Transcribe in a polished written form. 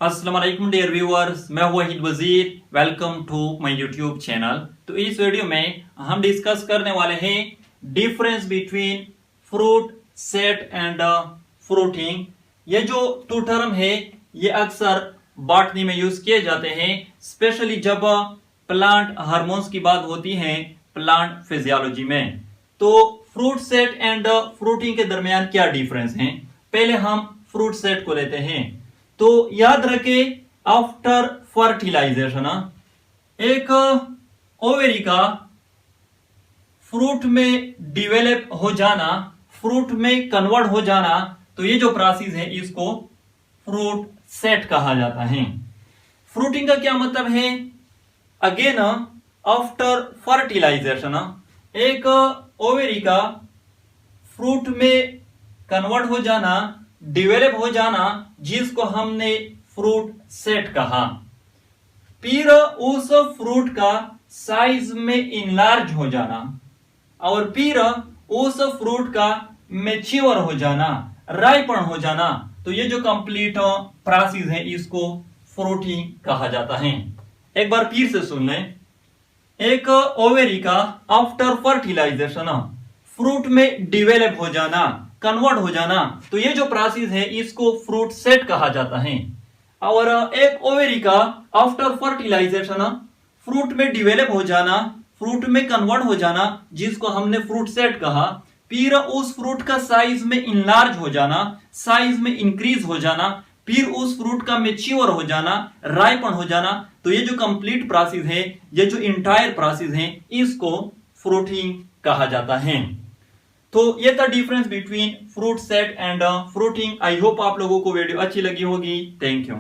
अस्सलाम वालेकुम dear viewers, मैं हूं Waheed Wazir. Welcome to my YouTube channel. तो इस वीडियो में हम डिस्कस करने वाले हैं difference between fruit set and fruiting. ये जो टू टर्म है ये अक्सर बॉटनी में यूज किए जाते हैं, स्पेशली जब प्लांट हार्मोन्स की बात होती है प्लांट फिजियोलॉजी में। तो फ्रूट सेट एंड फ्रूटिंग के दरमियान क्या डिफरेंस है, पहले हम फ्रूट सेट को लेते हैं। तो याद रखें, आफ्टर फर्टिलाइजेशन एक ओवेरी का फ्रूट में डिवेलप हो जाना, फ्रूट में कन्वर्ट हो जाना, तो ये जो प्रोसेस है इसको फ्रूट सेट कहा जाता है। फ्रूटिंग का क्या मतलब है? अगेन आफ्टर फर्टिलाइजेशन एक ओवेरी का फ्रूट में कन्वर्ट हो जाना, डिवेलप हो जाना, जिसको हमने फ्रूट सेट कहा। फिर उस फ्रूट का साइज में इनलार्ज हो जाना और फिर उस फ्रूट का मैच्योर हो जाना, राइपन हो जाना, तो ये जो कंप्लीट प्रोसेस है इसको फ्रूटिंग कहा जाता है। एक बार फिर से सुन लें, एक ओवेरी का आफ्टर फर्टिलाइजेशन फ्रूट में डिवेलप हो जाना, कन्वर्ट हो जाना, तो ये जो प्रोसेस है इसको फ्रूट सेट कहा जाता है। और एक ओवेरी का आफ्टर फर्टिलाइजेशन फ्रूट में डिवेलप हो जाना, फ्रूट में कन्वर्ट हो जाना, जिसको हमने फ्रूट सेट कहा। फिर उस फ्रूट का साइज में इनलार्ज हो जाना, साइज में इंक्रीज हो जाना, फिर उस फ्रूट का मेच्योर हो जाना, राइपन हो जाना, तो ये जो कंप्लीट प्रोसेस है, ये जो इंटायर प्रोसेस है, इसको फ्रूटिंग कहा जाता है। तो ये था difference between fruit set and fruiting. I hope आप लोगों को वीडियो अच्छी लगी होगी। Thank you.